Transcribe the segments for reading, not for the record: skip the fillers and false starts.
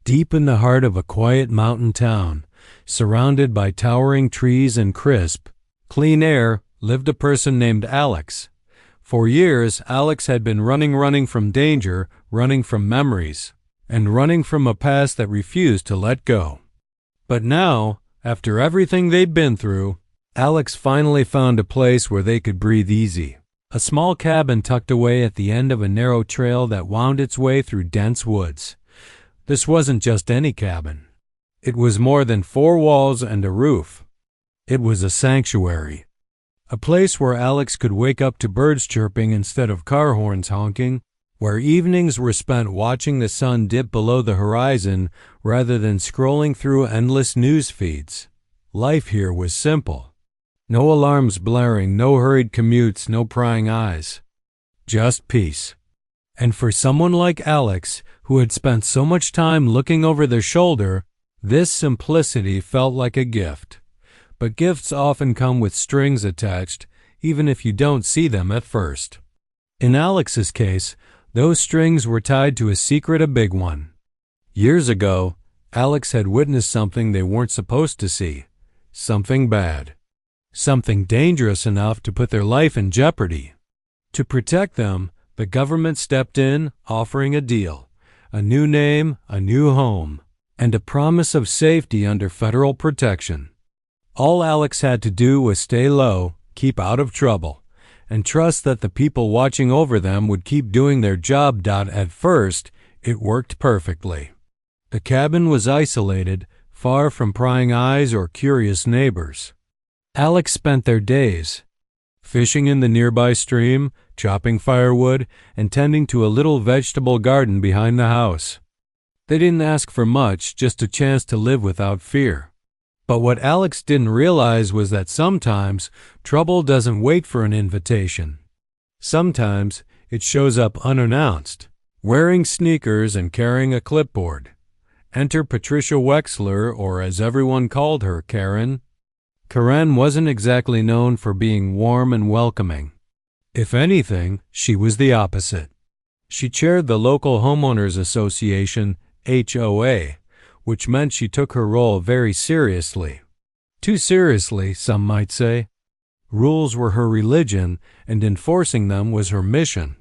Deep in the heart of a quiet mountain town, surrounded by towering trees and crisp, clean air, lived a person named Alex. For years, Alex had been running from danger, running from memories, and running from a past that refused to let go. But now, after everything they'd been through, Alex finally found a place where they could breathe easy. A small cabin tucked away at the end of a narrow trail that wound its way through dense woods. This wasn't just any cabin. It was more than four walls and a roof. It was a sanctuary. A place where Alex could wake up to birds chirping instead of car horns honking, where evenings were spent watching the sun dip below the horizon rather than scrolling through endless news feeds. Life here was simple. No alarms blaring, no hurried commutes, no prying eyes. Just peace. And for someone like Alex, who had spent so much time looking over their shoulder, this simplicity felt like a gift. But gifts often come with strings attached, even if you don't see them at first. In Alex's case, those strings were tied to a secret, a big one. Years ago, Alex had witnessed something they weren't supposed to see. Something bad. Something dangerous enough to put their life in jeopardy. To protect them, the government stepped in, offering a deal. A new name, a new home, and a promise of safety under federal protection. All Alex had to do was stay low, keep out of trouble, and trust that the people watching over them would keep doing their job. At first, it worked perfectly. The cabin was isolated, far from prying eyes or curious neighbors. Alex spent their days fishing in the nearby stream, chopping firewood, and tending to a little vegetable garden behind the house. They didn't ask for much, just a chance to live without fear. But what Alex didn't realize was that sometimes trouble doesn't wait for an invitation. Sometimes it shows up unannounced, wearing sneakers and carrying a clipboard. Enter Patricia Wexler, or as everyone called her, Karen. Karen wasn't exactly known for being warm and welcoming. If anything, she was the opposite. She chaired the local homeowners association, HOA, which meant she took her role very seriously. Too seriously, some might say. Rules were her religion, and enforcing them was her mission.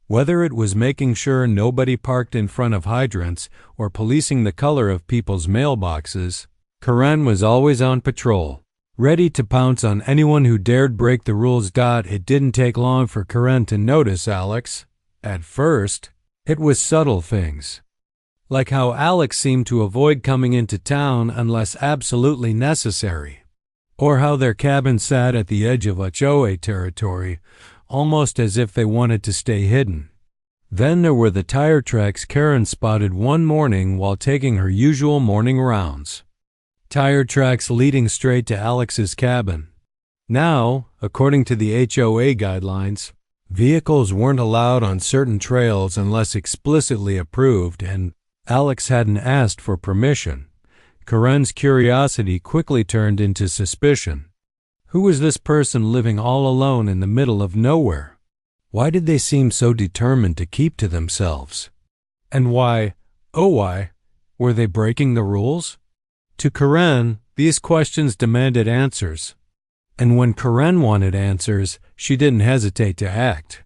Whether it was making sure nobody parked in front of hydrants or policing the color of people's mailboxes, Karen was always on patrol, ready to pounce on anyone who dared break the rules. It didn't take long for Karen to notice Alex. At first, it was subtle things, like how Alex seemed to avoid coming into town unless absolutely necessary, or how their cabin sat at the edge of HOA territory, almost as if they wanted to stay hidden. Then there were the tire tracks Karen spotted one morning while taking her usual morning rounds. Tire tracks leading straight to Alex's cabin. Now, according to the HOA guidelines, vehicles weren't allowed on certain trails unless explicitly approved, and Alex hadn't asked for permission. Karen's curiosity quickly turned into suspicion. Who was this person living all alone in the middle of nowhere? Why did they seem so determined to keep to themselves? And why, oh why, were they breaking the rules? To Karen, these questions demanded answers. And when Karen wanted answers, she didn't hesitate to act.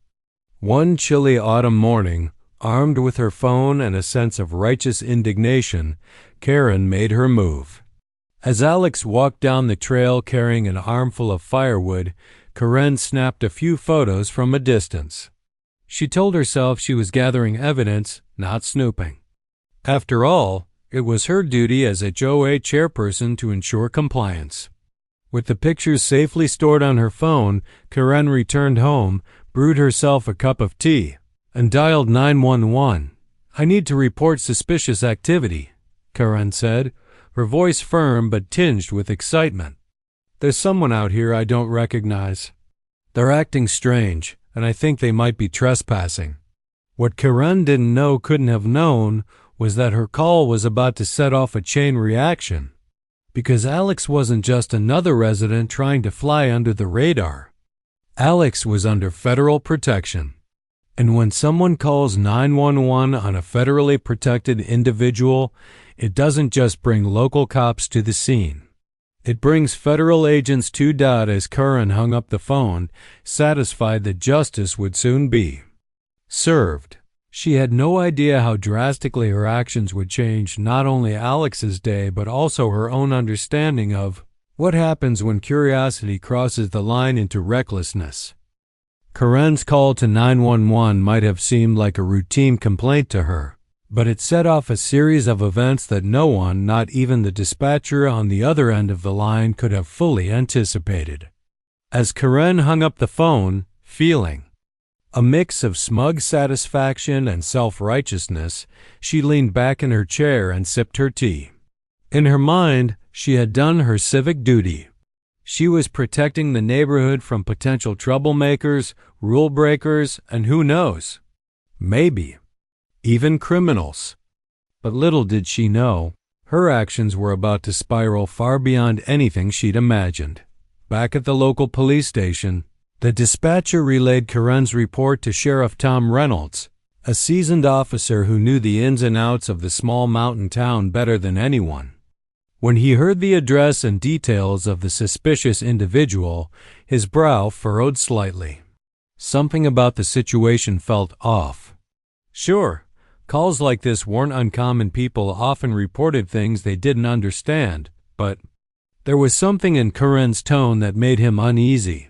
One chilly autumn morning, armed with her phone and a sense of righteous indignation, Karen made her move. As Alex walked down the trail carrying an armful of firewood, Karen snapped a few photos from a distance. She told herself she was gathering evidence, not snooping. After all, it was her duty as a HOA chairperson to ensure compliance. With the pictures safely stored on her phone, Karen returned home, brewed herself a cup of tea, and dialed 911. "I need to report suspicious activity," Karen said, her voice firm but tinged with excitement. "There's someone out here I don't recognize. They're acting strange, and I think they might be trespassing." What Karen didn't know, couldn't have known, was that her call was about to set off a chain reaction. Because Alex wasn't just another resident trying to fly under the radar. Alex was under federal protection. And when someone calls 911 on a federally protected individual, it doesn't just bring local cops to the scene. It brings federal agents too. As Karen hung up the phone, satisfied that justice would soon be served. She had no idea how drastically her actions would change not only Alex's day but also her own understanding of what happens when curiosity crosses the line into recklessness. Karen's call to 911 might have seemed like a routine complaint to her, but it set off a series of events that no one, not even the dispatcher on the other end of the line, could have fully anticipated. As Karen hung up the phone, feeling a mix of smug satisfaction and self-righteousness, she leaned back in her chair and sipped her tea. In her mind, she had done her civic duty. She was protecting the neighborhood from potential troublemakers, rule breakers, and who knows, maybe even criminals. But little did she know, her actions were about to spiral far beyond anything she'd imagined. Back at the local police station, the dispatcher relayed Karen's report to Sheriff Tom Reynolds, a seasoned officer who knew the ins and outs of the small mountain town better than anyone. When he heard the address and details of the suspicious individual, his brow furrowed slightly. Something about the situation felt off. Sure, calls like this weren't uncommon. People often reported things they didn't understand, but there was something in Karen's tone that made him uneasy.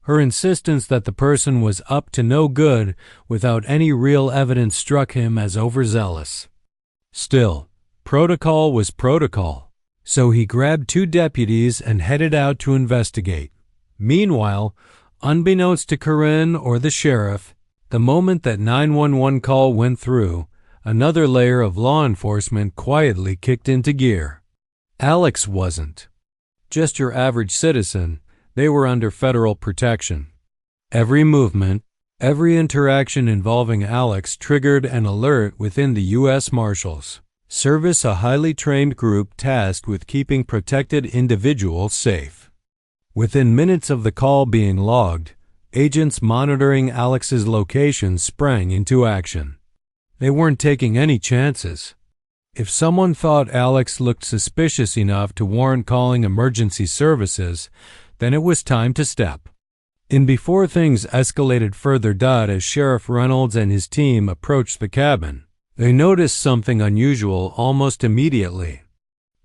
Her insistence that the person was up to no good without any real evidence struck him as overzealous. Still, protocol was protocol, so he grabbed 2 deputies and headed out to investigate. Meanwhile, unbeknownst to Karen or the sheriff, the moment that 911 call went through, another layer of law enforcement quietly kicked into gear. Alex wasn't just your average citizen. They were under federal protection. Every movement, every interaction involving Alex triggered an alert within the U.S. Marshals Service, a highly trained group tasked with keeping protected individuals safe. Within minutes of the call being logged, agents monitoring Alex's location sprang into action. They weren't taking any chances. If someone thought Alex looked suspicious enough to warrant calling emergency services, then it was time to step in before things escalated further. As Sheriff Reynolds and his team approached the cabin, they noticed something unusual almost immediately.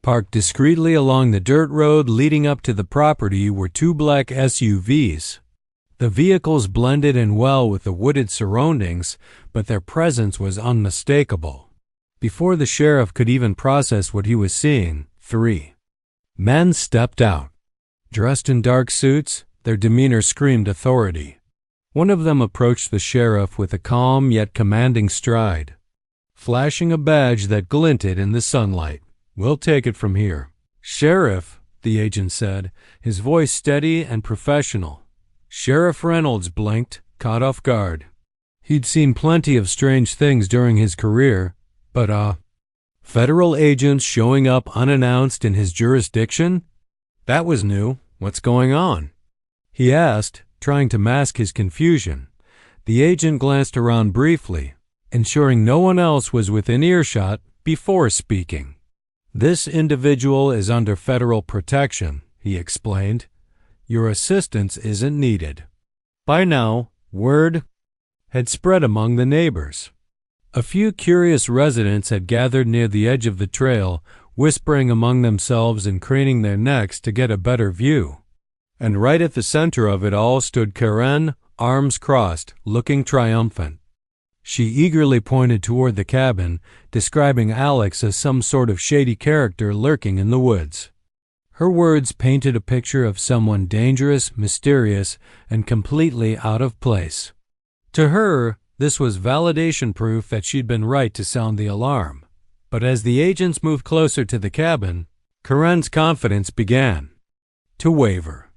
Parked discreetly along the dirt road leading up to the property were 2 black SUVs. The vehicles blended in well with the wooded surroundings, but their presence was unmistakable. Before the sheriff could even process what he was seeing, 3 men stepped out. Dressed in dark suits, their demeanor screamed authority. One of them approached the sheriff with a calm yet commanding stride, flashing a badge that glinted in the sunlight. "We'll take it from here." "Sheriff," the agent said, his voice steady and professional. Sheriff Reynolds blinked, caught off guard. He'd seen plenty of strange things during his career, but federal agents showing up unannounced in his jurisdiction? That was new. "What's going on?" he asked, trying to mask his confusion. The agent glanced around briefly, ensuring no one else was within earshot before speaking. "This individual is under federal protection," he explained. "Your assistance isn't needed." By now, word had spread among the neighbors. A few curious residents had gathered near the edge of the trail, whispering among themselves and craning their necks to get a better view. And right at the center of it all stood Karen, arms crossed, looking triumphant. She eagerly pointed toward the cabin, describing Alex as some sort of shady character lurking in the woods. Her words painted a picture of someone dangerous, mysterious, and completely out of place. To her, this was validation proof that she'd been right to sound the alarm. But as the agents moved closer to the cabin, Karen's confidence began to waver.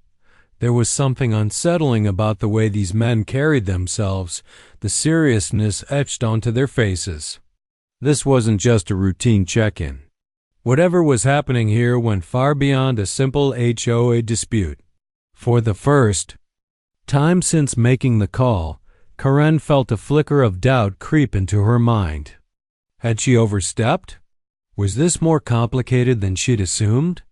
There was something unsettling about the way these men carried themselves, the seriousness etched onto their faces. This wasn't just a routine check-in. Whatever was happening here went far beyond a simple HOA dispute. For the first time since making the call, Karen felt a flicker of doubt creep into her mind. Had she overstepped? Was this more complicated than she'd assumed?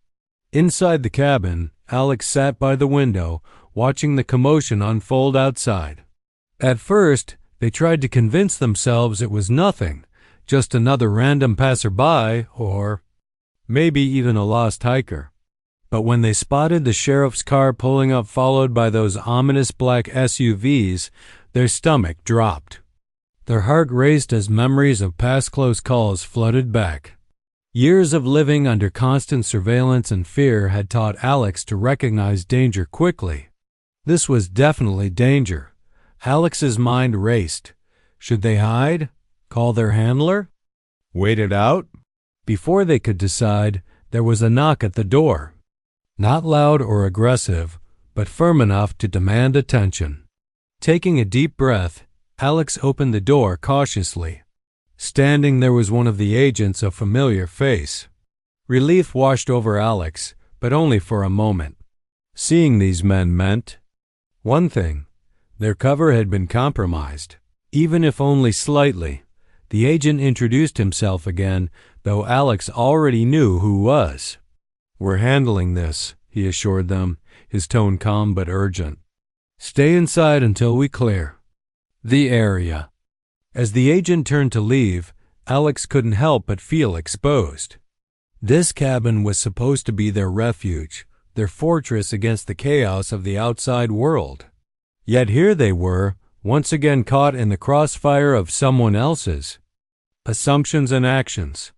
Inside the cabin, Alex sat by the window, watching the commotion unfold outside. At first, they tried to convince themselves it was nothing, just another random passerby, or maybe even a lost hiker. But when they spotted the sheriff's car pulling up followed by those ominous black SUVs, their stomach dropped. Their heart raced as memories of past close calls flooded back. Years of living under constant surveillance and fear had taught Alex to recognize danger quickly. This was definitely danger. Alex's mind raced. Should they hide? Call their handler? Wait it out? Before they could decide, there was a knock at the door. Not loud or aggressive, but firm enough to demand attention. Taking a deep breath, Alex opened the door cautiously. Standing there was one of the agents, a familiar face. Relief washed over Alex, but only for a moment. Seeing these men meant one thing: their cover had been compromised, even if only slightly. The agent introduced himself again, though Alex already knew who was. "We're handling this," he assured them, his tone calm but urgent. "Stay inside until we clear the area." As the agent turned to leave, Alex couldn't help but feel exposed. This cabin was supposed to be their refuge, their fortress against the chaos of the outside world. Yet here they were, once again caught in the crossfire of someone else's assumptions and actions.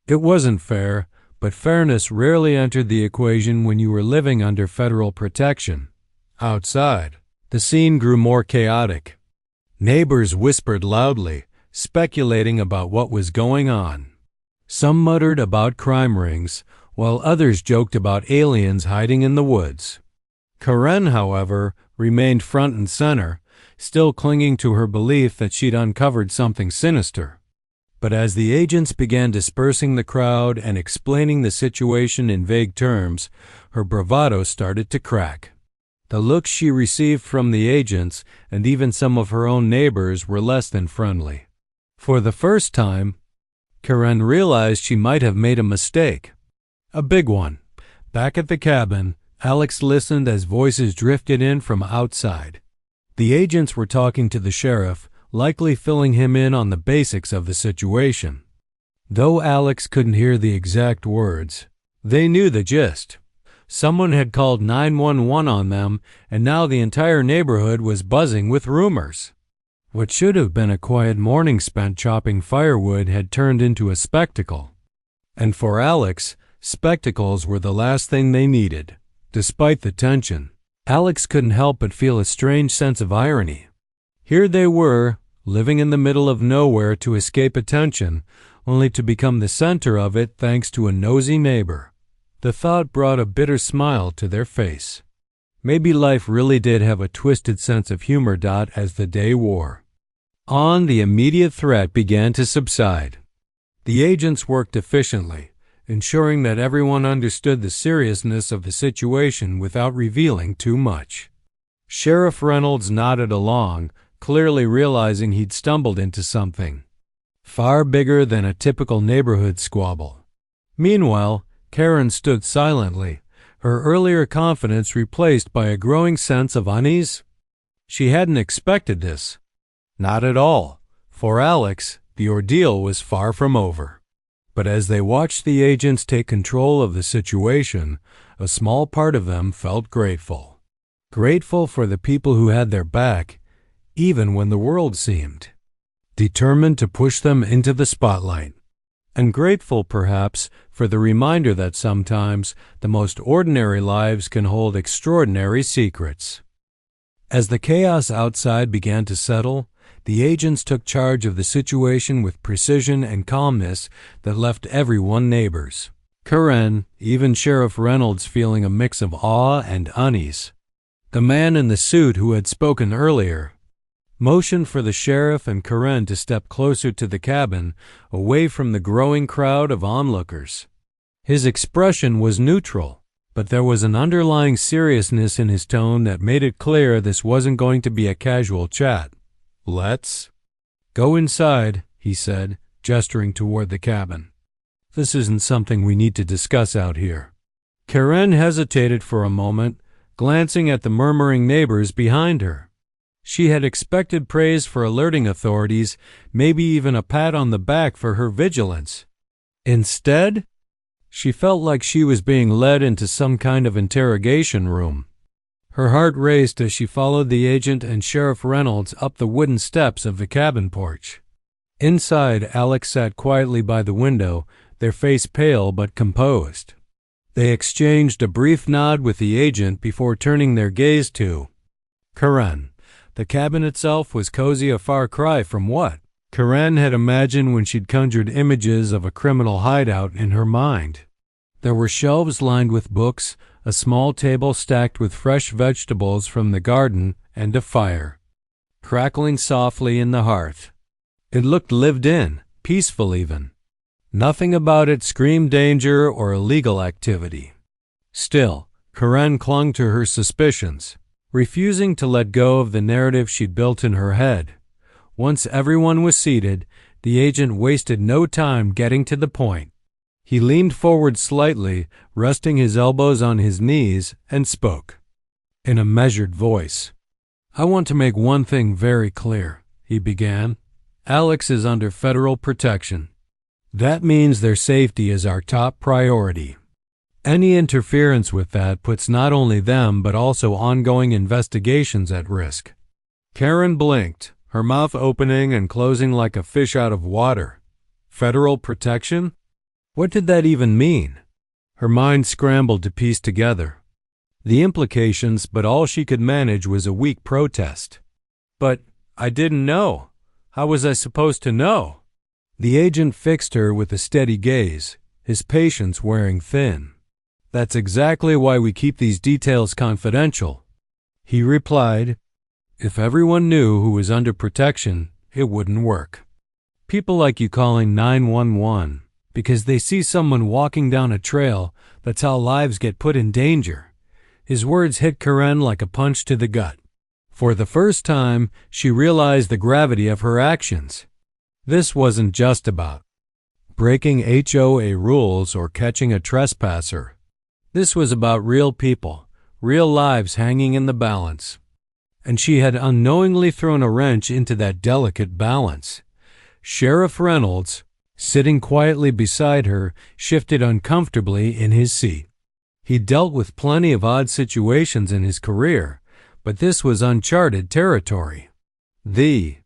It wasn't fair, but fairness rarely entered the equation when you were living under federal protection. Outside, the scene grew more chaotic. Neighbors whispered loudly, speculating about what was going on. Some muttered about crime rings, while others joked about aliens hiding in the woods. Karen, however, remained front and center, still clinging to her belief that she'd uncovered something sinister. But as the agents began dispersing the crowd and explaining the situation in vague terms, her bravado started to crack. The looks she received from the agents and even some of her own neighbors were less than friendly. For the first time, Karen realized she might have made a mistake. A big one. Back at the cabin, Alex listened as voices drifted in from outside. The agents were talking to the sheriff, likely filling him in on the basics of the situation. Though Alex couldn't hear the exact words, they knew the gist. Someone had called 911 on them, and now the entire neighborhood was buzzing with rumors. What should have been a quiet morning spent chopping firewood had turned into a spectacle. And for Alex, spectacles were the last thing they needed. Despite the tension, Alex couldn't help but feel a strange sense of irony. Here they were, living in the middle of nowhere to escape attention, only to become the center of it thanks to a nosy neighbor. The thought brought a bitter smile to their face. Maybe life really did have a twisted sense of humor. As the day wore on, the immediate threat began to subside. The agents worked efficiently, ensuring that everyone understood the seriousness of the situation without revealing too much. Sheriff Reynolds nodded along, clearly realizing he'd stumbled into something far bigger than a typical neighborhood squabble. Meanwhile, Karen stood silently, her earlier confidence replaced by a growing sense of unease. She hadn't expected this. Not at all. For Alex, the ordeal was far from over. But as they watched the agents take control of the situation, a small part of them felt grateful. Grateful for the people who had their back, even when the world seemed determined to push them into the spotlight. And grateful, perhaps, for the reminder that sometimes the most ordinary lives can hold extraordinary secrets. As the chaos outside began to settle, the agents took charge of the situation with precision and calmness that left everyone neighbors. Karen, even Sheriff Reynolds, feeling a mix of awe and unease. The man in the suit who had spoken earlier motioned for the sheriff and Karen to step closer to the cabin, away from the growing crowd of onlookers. His expression was neutral, but there was an underlying seriousness in his tone that made it clear this wasn't going to be a casual chat. Let's go inside, he said, gesturing toward the cabin. This isn't something we need to discuss out here. Karen hesitated for a moment, glancing at the murmuring neighbors behind her. She had expected praise for alerting authorities, maybe even a pat on the back for her vigilance. Instead, she felt like she was being led into some kind of interrogation room. Her heart raced as she followed the agent and Sheriff Reynolds up the wooden steps of the cabin porch. Inside, Alex sat quietly by the window, their face pale but composed. They exchanged a brief nod with the agent before turning their gaze to Karen. The cabin itself was cozy, a far cry from what Karen had imagined when she'd conjured images of a criminal hideout in her mind. There were shelves lined with books, a small table stacked with fresh vegetables from the garden, and a fire crackling softly in the hearth. It looked lived in, peaceful even. Nothing about it screamed danger or illegal activity. Still, Karen clung to her suspicions, refusing to let go of the narrative she'd built in her head. Once everyone was seated, the agent wasted no time getting to the point. He leaned forward slightly, resting his elbows on his knees, and spoke in a measured voice. I want to make one thing very clear, he began. Alex is under federal protection. That means their safety is our top priority. Any interference with that puts not only them but also ongoing investigations at risk. Karen blinked, her mouth opening and closing like a fish out of water. Federal protection? What did that even mean? Her mind scrambled to piece together the implications, but all she could manage was a weak protest. But I didn't know. How was I supposed to know? The agent fixed her with a steady gaze, his patience wearing thin. That's exactly why we keep these details confidential, he replied. If everyone knew who was under protection, it wouldn't work. People like you calling 911 because they see someone walking down a trail, that's how lives get put in danger. His words hit Karen like a punch to the gut. For the first time, she realized the gravity of her actions. This wasn't just about breaking HOA rules or catching a trespasser. This was about real people, real lives hanging in the balance. And she had unknowingly thrown a wrench into that delicate balance. Sheriff Reynolds, sitting quietly beside her, shifted uncomfortably in his seat. He'd dealt with plenty of odd situations in his career, but this was uncharted territory. The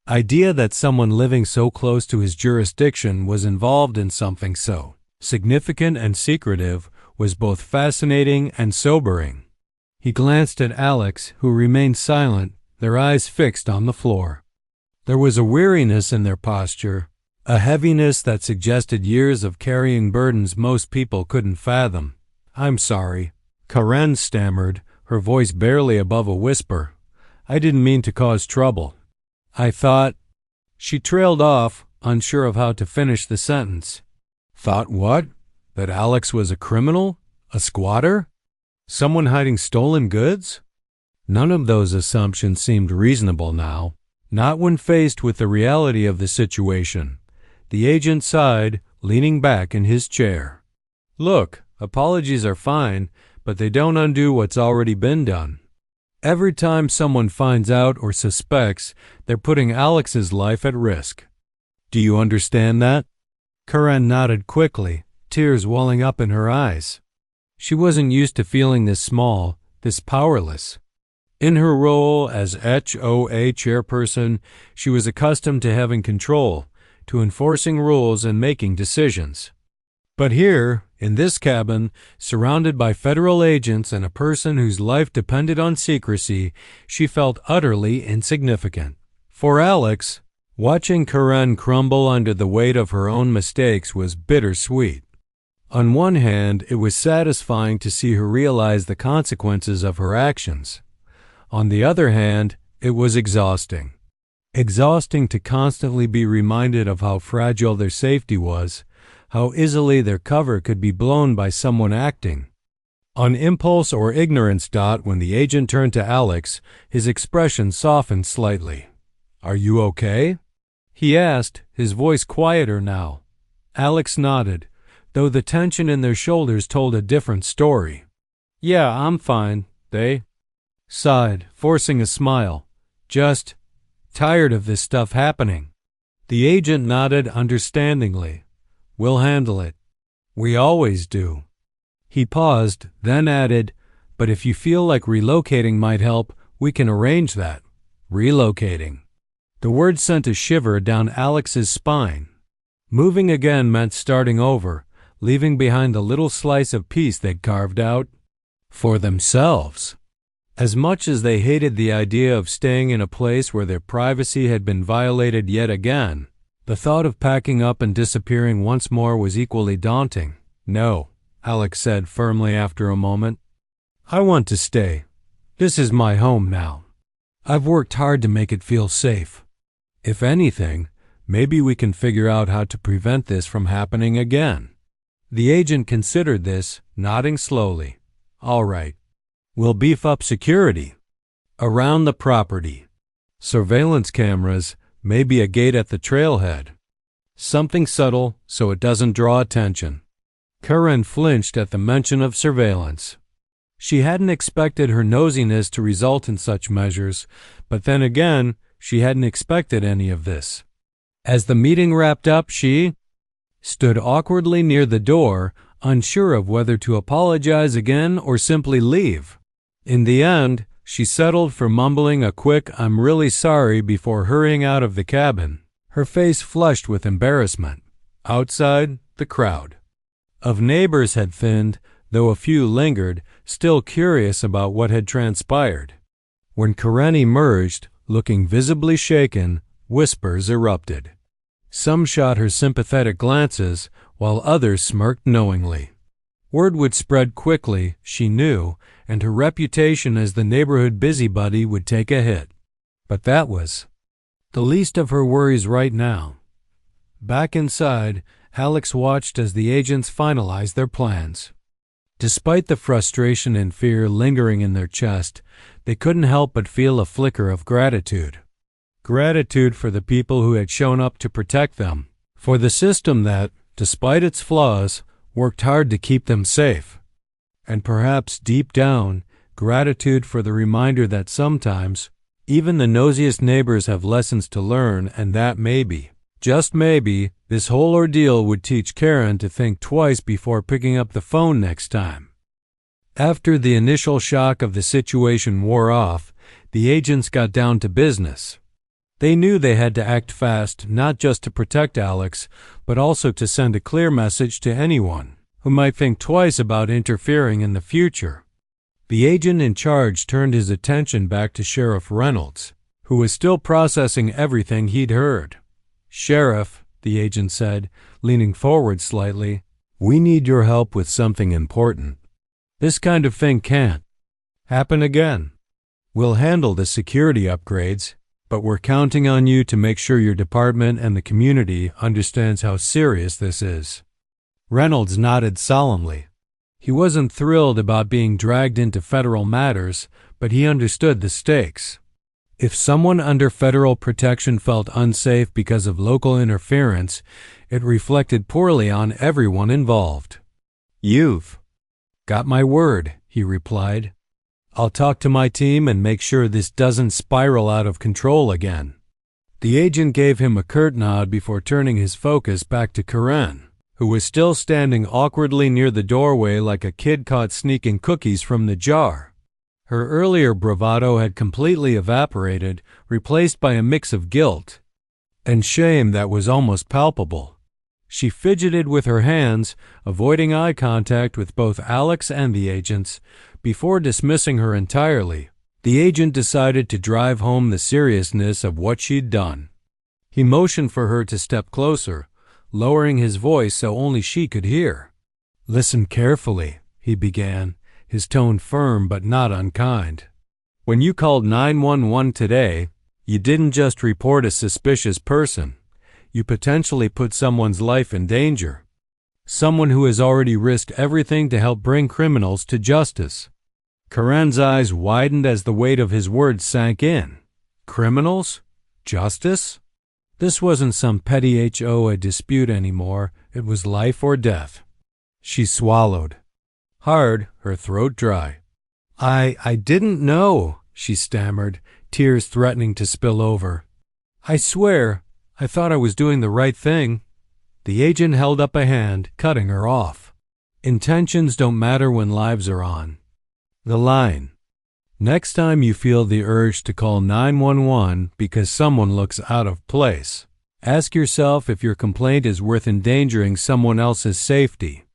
idea that someone living so close to his jurisdiction was involved in something so significant and secretive was both fascinating and sobering. He glanced at Alex, who remained silent, their eyes fixed on the floor. There was a weariness in their posture, a heaviness that suggested years of carrying burdens most people couldn't fathom. I'm sorry, Karen stammered, her voice barely above a whisper. I didn't mean to cause trouble. I thought... She trailed off, unsure of how to finish the sentence. Thought what? That Alex was a criminal? A squatter? Someone hiding stolen goods? None of those assumptions seemed reasonable now, not when faced with the reality of the situation. The agent sighed, leaning back in his chair. Look, apologies are fine, but they don't undo what's already been done. Every time someone finds out or suspects, they're putting Alex's life at risk. Do you understand that? Karen nodded quickly, tears welling up in her eyes. She wasn't used to feeling this small, this powerless. In her role as HOA chairperson, she was accustomed to having control, to enforcing rules and making decisions. But here, in this cabin, surrounded by federal agents and a person whose life depended on secrecy, she felt utterly insignificant. For Alex, watching Karen crumble under the weight of her own mistakes was bittersweet. On one hand, it was satisfying to see her realize the consequences of her actions. On the other hand, it was exhausting. Exhausting to constantly be reminded of how fragile their safety was, how easily their cover could be blown by someone acting. On impulse or ignorance, when the agent turned to Alex, his expression softened slightly. "Are you okay?" he asked, his voice quieter now. Alex nodded, though the tension in their shoulders told a different story. "Yeah, I'm fine," they sighed, forcing a smile. "Just tired of this stuff happening." The agent nodded understandingly. "We'll handle it. We always do." He paused, then added, "But if you feel like relocating might help, we can arrange that." Relocating. The word sent a shiver down Alex's spine. Moving again meant starting over, leaving behind the little slice of peace they'd carved out for themselves. As much as they hated the idea of staying in a place where their privacy had been violated yet again, the thought of packing up and disappearing once more was equally daunting. "No," Alex said firmly after a moment. "I want to stay. This is my home now. I've worked hard to make it feel safe. If anything, maybe we can figure out how to prevent this from happening again." The agent considered this, nodding slowly. "All right. We'll beef up security around the property. Surveillance cameras, maybe a gate at the trailhead. Something subtle so it doesn't draw attention." Karen flinched at the mention of surveillance. She hadn't expected her nosiness to result in such measures, but then again, she hadn't expected any of this. As the meeting wrapped up, she stood awkwardly near the door, unsure of whether to apologize again or simply leave. In the end, she settled for mumbling a quick "I'm really sorry" before hurrying out of the cabin, her face flushed with embarrassment. Outside, the crowd of neighbors had thinned, though a few lingered, still curious about what had transpired. When Karen emerged, looking visibly shaken, whispers erupted. Some shot her sympathetic glances, while others smirked knowingly. Word would spread quickly, she knew, and her reputation as the neighborhood busybody would take a hit. But that was the least of her worries right now. Back inside, Alex watched as the agents finalized their plans. Despite the frustration and fear lingering in their chest, they couldn't help but feel a flicker of gratitude. Gratitude for the people who had shown up to protect them, for the system that, despite its flaws, worked hard to keep them safe. And perhaps deep down, gratitude for the reminder that sometimes, even the nosiest neighbors have lessons to learn, and that maybe, just maybe, this whole ordeal would teach Karen to think twice before picking up the phone next time. After the initial shock of the situation wore off, the agents got down to business. They knew they had to act fast, not just to protect Alex, but also to send a clear message to anyone who might think twice about interfering in the future. The agent in charge turned his attention back to Sheriff Reynolds, who was still processing everything he'd heard. "Sheriff," the agent said, leaning forward slightly, "we need your help with something important. This kind of thing can't happen again. We'll handle the security upgrades, but we're counting on you to make sure your department and the community understands how serious this is." Reynolds nodded solemnly. He wasn't thrilled about being dragged into federal matters, but he understood the stakes. If someone under federal protection felt unsafe because of local interference, it reflected poorly on everyone involved. "You've got my word," he replied. "I'll talk to my team and make sure this doesn't spiral out of control again." The agent gave him a curt nod before turning his focus back to Karen, who was still standing awkwardly near the doorway like a kid caught sneaking cookies from the jar. Her earlier bravado had completely evaporated, replaced by a mix of guilt and shame that was almost palpable. She fidgeted with her hands, avoiding eye contact with both Alex and the agents. Before dismissing her entirely, the agent decided to drive home the seriousness of what she'd done. He motioned for her to step closer, lowering his voice so only she could hear. "Listen carefully," he began, his tone firm but not unkind. "When you called 911 today, you didn't just report a suspicious person. You potentially put someone's life in danger. Someone who has already risked everything to help bring criminals to justice." Karen's eyes widened as the weight of his words sank in. "Criminals? Justice? This wasn't some petty HOA dispute anymore. It was life or death. She swallowed. Hard, her throat dry. I didn't know, she stammered, tears threatening to spill over. I swear, I thought I was doing the right thing. The agent held up a hand, cutting her off. Intentions don't matter when lives are on. The line. Next time you feel the urge to call 911 because someone looks out of place, ask yourself if your complaint is worth endangering someone else's safety.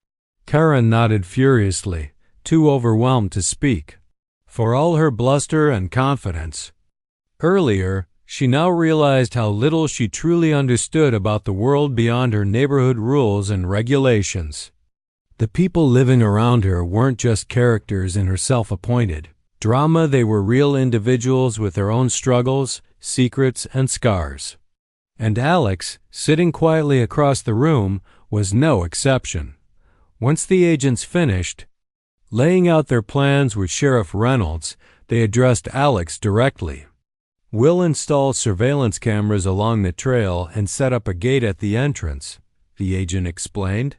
Karen nodded furiously, too overwhelmed to speak. For all her bluster and confidence. Earlier, she now realized how little she truly understood about the world beyond her neighborhood rules and regulations. The people living around her weren't just characters in her self-appointed drama. They were real individuals with their own struggles, secrets, and scars. And Alex, sitting quietly across the room, was no exception. Once the agents finished laying out their plans with Sheriff Reynolds, they addressed Alex directly. We'll install surveillance cameras along the trail and set up a gate at the entrance, the agent explained.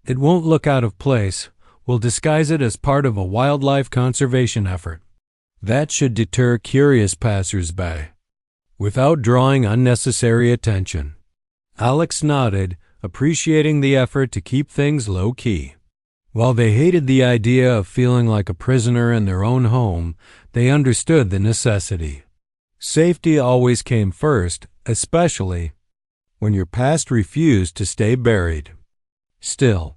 It won't look out of place. We'll disguise it as part of a wildlife conservation effort. That should deter curious passers-by, without drawing unnecessary attention. Alex nodded, appreciating the effort to keep things low-key. While they hated the idea of feeling like a prisoner in their own home, they understood the necessity. Safety always came first, especially when your past refused to stay buried. Still,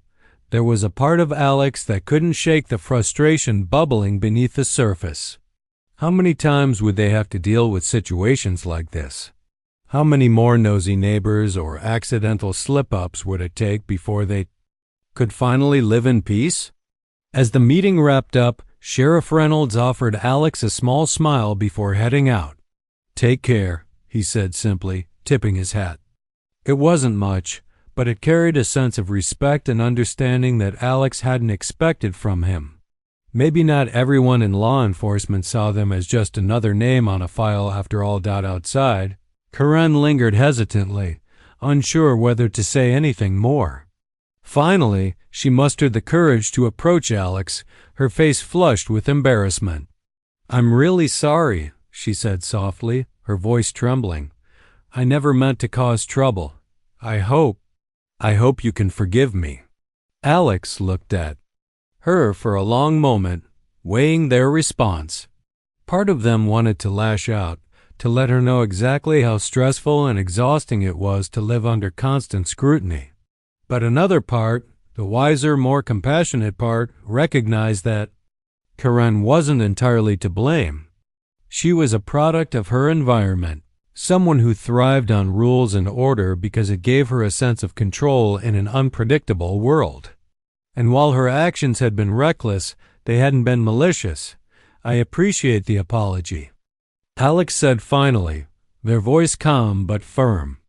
there was a part of Alex that couldn't shake the frustration bubbling beneath the surface. How many times would they have to deal with situations like this? How many more nosy neighbors or accidental slip-ups would it take before they could finally live in peace? As the meeting wrapped up, Sheriff Reynolds offered Alex a small smile before heading out. "Take care," he said simply, tipping his hat. It wasn't much, but it carried a sense of respect and understanding that Alex hadn't expected from him. Maybe not everyone in law enforcement saw them as just another name on a file after all. Outside, Karen lingered hesitantly, unsure whether to say anything more. Finally, she mustered the courage to approach Alex, her face flushed with embarrassment. "I'm really sorry," she said softly, her voice trembling. "I never meant to cause trouble. I hope you can forgive me." Alex looked at her for a long moment, weighing their response. Part of them wanted to lash out, to let her know exactly how stressful and exhausting it was to live under constant scrutiny. But another part, the wiser, more compassionate part, recognized that Karen wasn't entirely to blame. She was a product of her environment. Someone who thrived on rules and order because it gave her a sense of control in an unpredictable world. And while her actions had been reckless, they hadn't been malicious. "I appreciate the apology," Alex said finally, their voice calm but firm.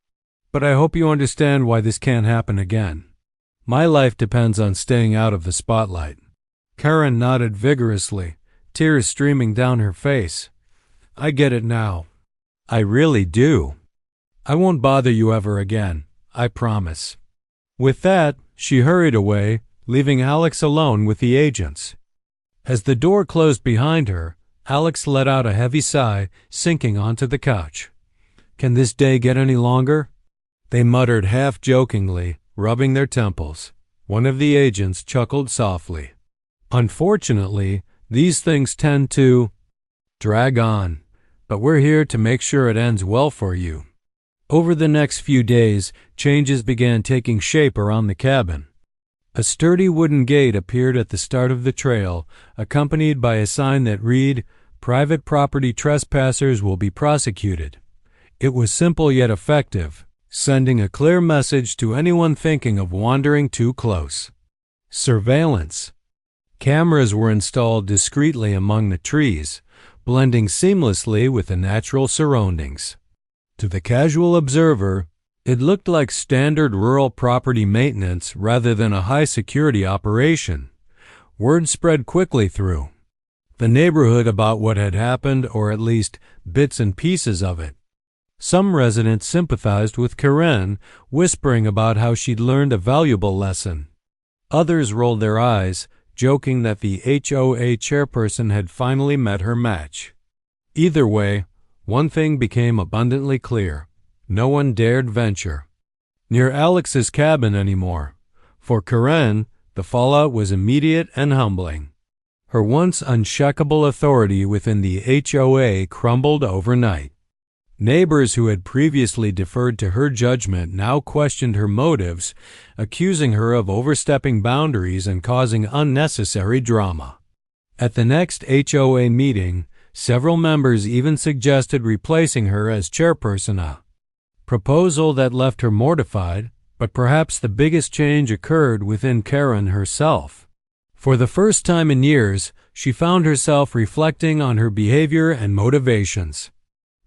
"But I hope you understand why this can't happen again. My life depends on staying out of the spotlight." Karen nodded vigorously, tears streaming down her face. "I get it now. I really do. I won't bother you ever again, I promise." With that, she hurried away, leaving Alex alone with the agents. As the door closed behind her, Alex let out a heavy sigh, sinking onto the couch. "Can this day get any longer?" They muttered half-jokingly, rubbing their temples. One of the agents chuckled softly. "Unfortunately, these things tend to drag on. But we're here to make sure it ends well for you." Over the next few days, changes began taking shape around the cabin. A sturdy wooden gate appeared at the start of the trail, accompanied by a sign that read, "Private property trespassers will be prosecuted." It was simple yet effective, sending a clear message to anyone thinking of wandering too close. Surveillance. Cameras were installed discreetly among the trees, blending seamlessly with the natural surroundings. To the casual observer, it looked like standard rural property maintenance rather than a high-security operation. Word spread quickly through the neighborhood about what had happened, or at least bits and pieces of it. Some residents sympathized with Karen, whispering about how she'd learned a valuable lesson. Others rolled their eyes, joking that the HOA chairperson had finally met her match. Either way, one thing became abundantly clear. No one dared venture near Alex's cabin anymore. For Karen, the fallout was immediate and humbling. Her once unshakable authority within the HOA crumbled overnight. Neighbors who had previously deferred to her judgment now questioned her motives, accusing her of overstepping boundaries and causing unnecessary drama. At the next HOA meeting, several members even suggested replacing her as chairperson, a proposal that left her mortified, but perhaps the biggest change occurred within Karen herself. For the first time in years, she found herself reflecting on her behavior and motivations.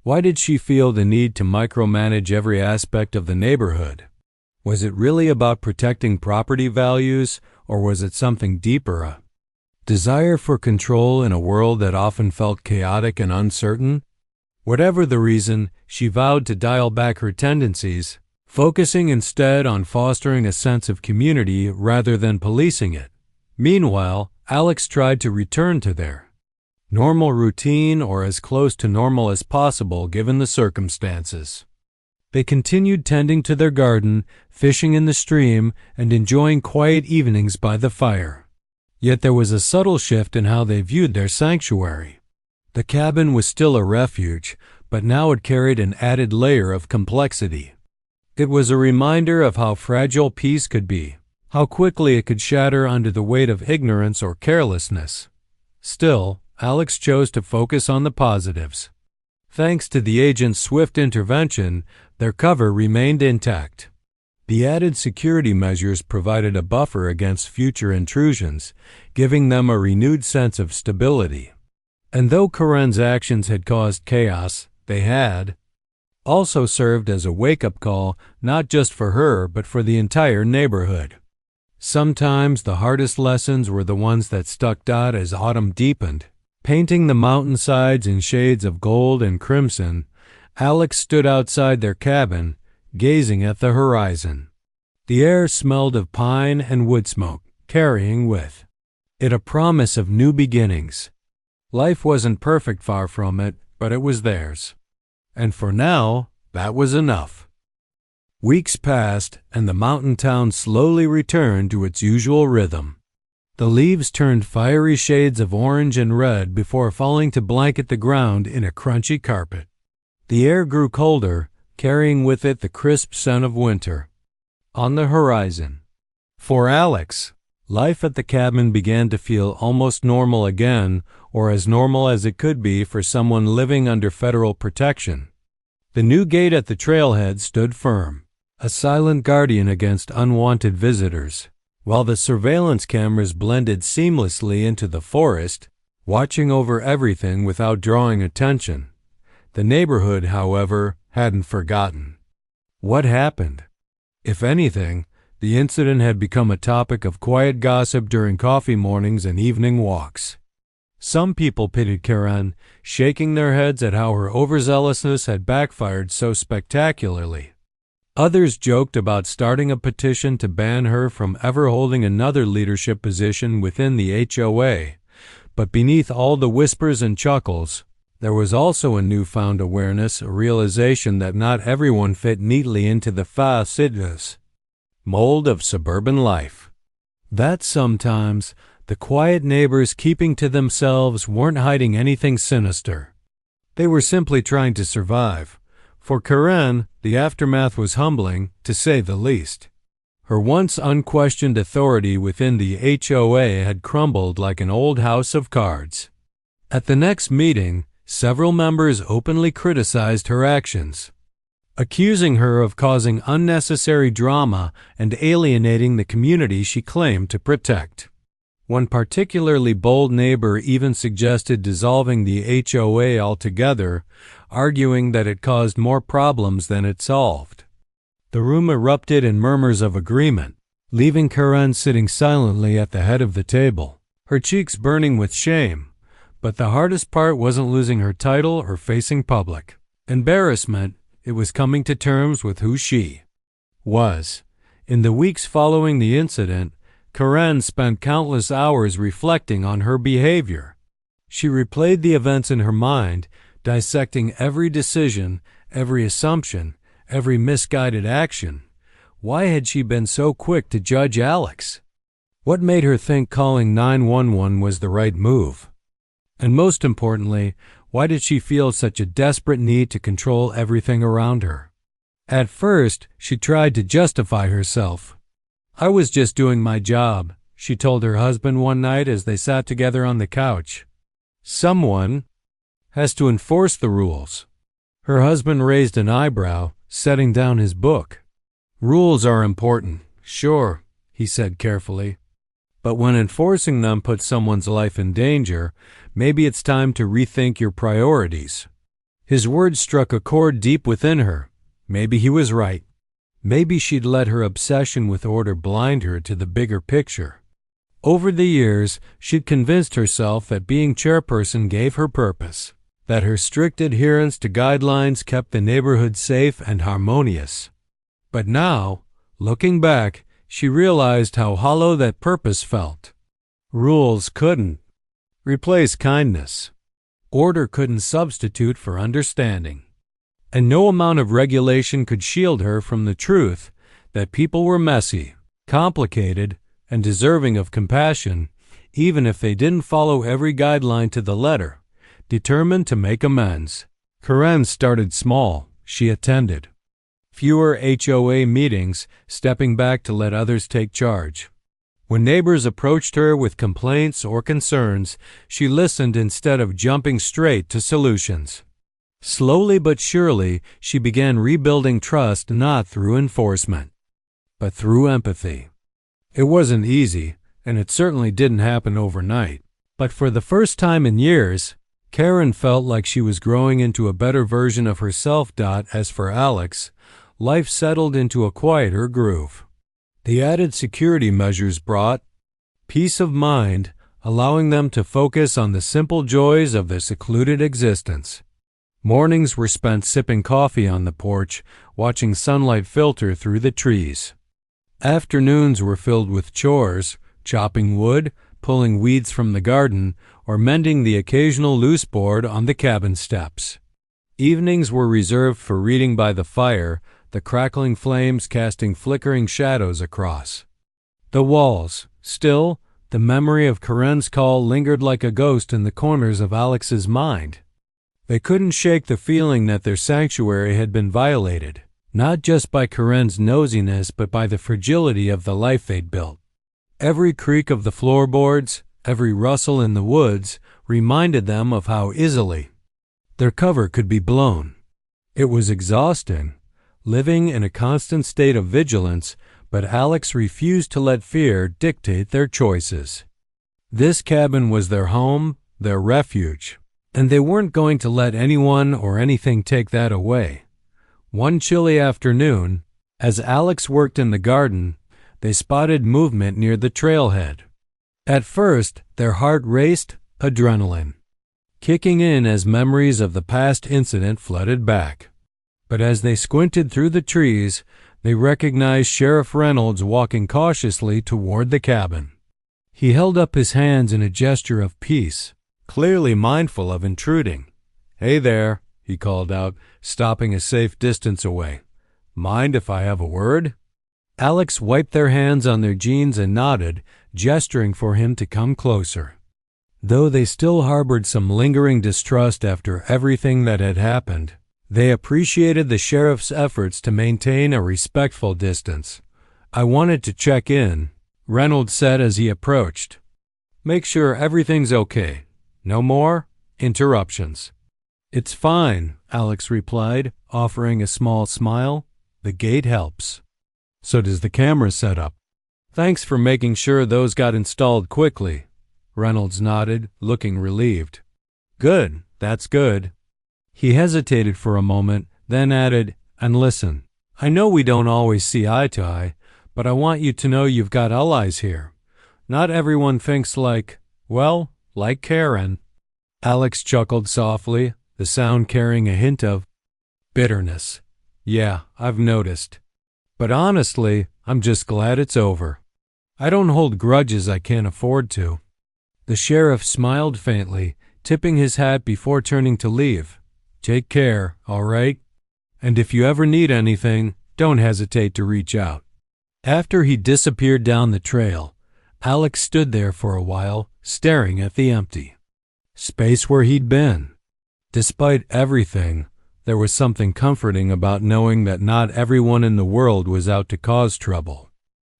Why did she feel the need to micromanage every aspect of the neighborhood? Was it really about protecting property values, or was it something deeper, a desire for control in a world that often felt chaotic and uncertain? Whatever the reason, she vowed to dial back her tendencies, focusing instead on fostering a sense of community rather than policing it. Meanwhile, Alex tried to return to their normal routine, or as close to normal as possible given the circumstances. They continued tending to their garden, fishing in the stream, and enjoying quiet evenings by the fire. Yet there was a subtle shift in how they viewed their sanctuary. The cabin was still a refuge, but now it carried an added layer of complexity. It was a reminder of how fragile peace could be, how quickly it could shatter under the weight of ignorance or carelessness. Still, Alex chose to focus on the positives. Thanks to the agent's swift intervention, their cover remained intact. The added security measures provided a buffer against future intrusions, giving them a renewed sense of stability. And though Karen's actions had caused chaos, they had also served as a wake-up call not just for her but for the entire neighborhood. Sometimes the hardest lessons were the ones that stuck out as autumn deepened. Painting the mountainsides in shades of gold and crimson, Alex stood outside their cabin, gazing at the horizon. The air smelled of pine and wood smoke, carrying with it a promise of new beginnings. Life wasn't perfect, far from it, but it was theirs. And for now, that was enough. Weeks passed, and the mountain town slowly returned to its usual rhythm. The leaves turned fiery shades of orange and red before falling to blanket the ground in a crunchy carpet. The air grew colder, carrying with it the crisp scent of winter. On the horizon, for Alex, life at the cabin began to feel almost normal again, or as normal as it could be for someone living under federal protection. The new gate at the trailhead stood firm, a silent guardian against unwanted visitors, while the surveillance cameras blended seamlessly into the forest, watching over everything without drawing attention. The neighborhood, however, hadn't forgotten. What happened? If anything, the incident had become a topic of quiet gossip during coffee mornings and evening walks. Some people pitied Karen, shaking their heads at how her overzealousness had backfired so spectacularly. Others joked about starting a petition to ban her from ever holding another leadership position within the HOA. But beneath all the whispers and chuckles, there was also a newfound awareness, a realization that not everyone fit neatly into the fastidious mold of suburban life. That sometimes the quiet neighbors keeping to themselves weren't hiding anything sinister. They were simply trying to survive. For Karen, the aftermath was humbling, to say the least. Her once unquestioned authority within the HOA had crumbled like an old house of cards. At the next meeting, several members openly criticized her actions, accusing her of causing unnecessary drama and alienating the community she claimed to protect. One particularly bold neighbor even suggested dissolving the HOA altogether, arguing that it caused more problems than it solved. The room erupted in murmurs of agreement, leaving Karen sitting silently at the head of the table, her cheeks burning with shame. But the hardest part wasn't losing her title or facing public embarrassment. It was coming to terms with who she was. In the weeks following the incident, Karen spent countless hours reflecting on her behavior. She replayed the events in her mind, dissecting every decision, every assumption, every misguided action. Why had she been so quick to judge Alex? What made her think calling 911 was the right move? And most importantly, why did she feel such a desperate need to control everything around her? At first, she tried to justify herself. "I was just doing my job," she told her husband one night as they sat together on the couch. "Someone has to enforce the rules." Her husband raised an eyebrow, setting down his book. "Rules are important, sure," he said carefully. "But when enforcing them puts someone's life in danger, maybe it's time to rethink your priorities." His words struck a chord deep within her. Maybe he was right. Maybe she'd let her obsession with order blind her to the bigger picture. Over the years, she'd convinced herself that being chairperson gave her purpose, that her strict adherence to guidelines kept the neighborhood safe and harmonious. But now, looking back, she realized how hollow that purpose felt. Rules couldn't replace kindness. Order couldn't substitute for understanding. And no amount of regulation could shield her from the truth that people were messy, complicated, and deserving of compassion, even if they didn't follow every guideline to the letter. Determined to make amends, Karen started small. She attended fewer HOA meetings, stepping back to let others take charge. When neighbors approached her with complaints or concerns, she listened instead of jumping straight to solutions. Slowly but surely, she began rebuilding trust not through enforcement, but through empathy. It wasn't easy, and it certainly didn't happen overnight. But for the first time in years, Karen felt like she was growing into a better version of herself. As for Alex, life settled into a quieter groove. The added security measures brought peace of mind, allowing them to focus on the simple joys of their secluded existence. Mornings were spent sipping coffee on the porch, watching sunlight filter through the trees. Afternoons were filled with chores, chopping wood, pulling weeds from the garden, or mending the occasional loose board on the cabin steps. Evenings were reserved for reading by the fire, the crackling flames casting flickering shadows across the walls. Still, the memory of Karen's call lingered like a ghost in the corners of Alex's mind. They couldn't shake the feeling that their sanctuary had been violated, not just by Karen's nosiness but by the fragility of the life they'd built. Every creak of the floorboards, every rustle in the woods, reminded them of how easily their cover could be blown. It was exhausting, living in a constant state of vigilance, but Alex refused to let fear dictate their choices. This cabin was their home, their refuge, and they weren't going to let anyone or anything take that away. One chilly afternoon, as Alex worked in the garden, they spotted movement near the trailhead. At first, their heart raced, adrenaline kicking in as memories of the past incident flooded back. But as they squinted through the trees, they recognized Sheriff Reynolds walking cautiously toward the cabin. He held up his hands in a gesture of peace, clearly mindful of intruding. "Hey there," he called out, stopping a safe distance away. "Mind if I have a word?" Alex wiped their hands on their jeans and nodded, gesturing for him to come closer. Though they still harbored some lingering distrust after everything that had happened, they appreciated the sheriff's efforts to maintain a respectful distance. "I wanted to check in," Reynolds said as he approached. "Make sure everything's okay. No more interruptions." "It's fine," Alex replied, offering a small smile. "The gate helps. So does the camera setup." "Thanks for making sure those got installed quickly." Reynolds nodded, looking relieved. "Good, that's good." He hesitated for a moment, then added, "And listen, I know we don't always see eye to eye, but I want you to know you've got allies here. Not everyone thinks like Karen." Alex chuckled softly, the sound carrying a hint of bitterness. Yeah, I've noticed. But honestly, I'm just glad it's over. I don't hold grudges I can't afford to." The sheriff smiled faintly, tipping his hat before turning to leave. "Take care, all right? And if you ever need anything, don't hesitate to reach out." After he disappeared down the trail, Alex stood there for a while, staring at the empty space where he'd been. Despite everything, there was something comforting about knowing that not everyone in the world was out to cause trouble.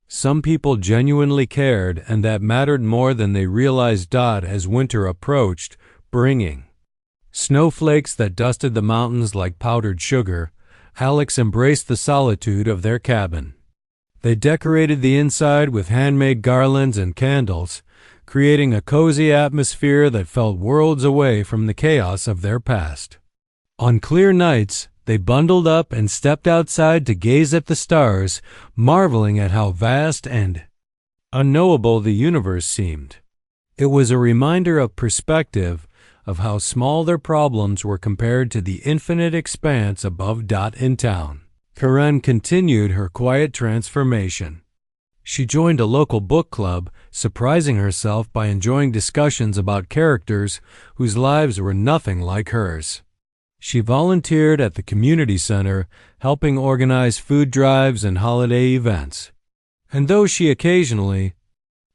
Some people genuinely cared, and that mattered more than they realized. As winter approached, bringing snowflakes that dusted the mountains like powdered sugar, Alex embraced the solitude of their cabin. They decorated the inside with handmade garlands and candles, creating a cozy atmosphere that felt worlds away from the chaos of their past. On clear nights, they bundled up and stepped outside to gaze at the stars, marveling at how vast and unknowable the universe seemed. It was a reminder of perspective, of how small their problems were compared to the infinite expanse above. In town, Karen continued her quiet transformation. She joined a local book club, surprising herself by enjoying discussions about characters whose lives were nothing like hers. She volunteered at the community center, helping organize food drives and holiday events. And though she occasionally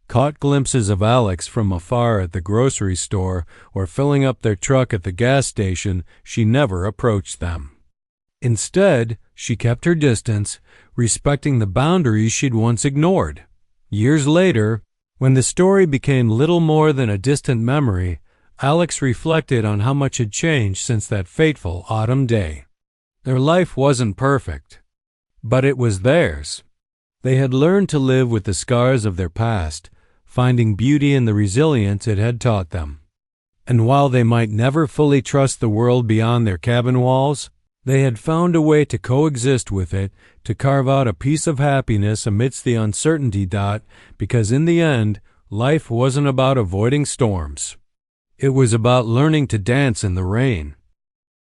caught glimpses of Alex from afar at the grocery store or filling up their truck at the gas station, she never approached them. Instead, she kept her distance, respecting the boundaries she'd once ignored. Years later, when the story became little more than a distant memory, Alex reflected on how much had changed since that fateful autumn day. Their life wasn't perfect, but it was theirs. They had learned to live with the scars of their past, finding beauty in the resilience it had taught them. And while they might never fully trust the world beyond their cabin walls, they had found a way to coexist with it, to carve out a piece of happiness amidst the uncertainty. Because in the end, life wasn't about avoiding storms. It was about learning to dance in the rain.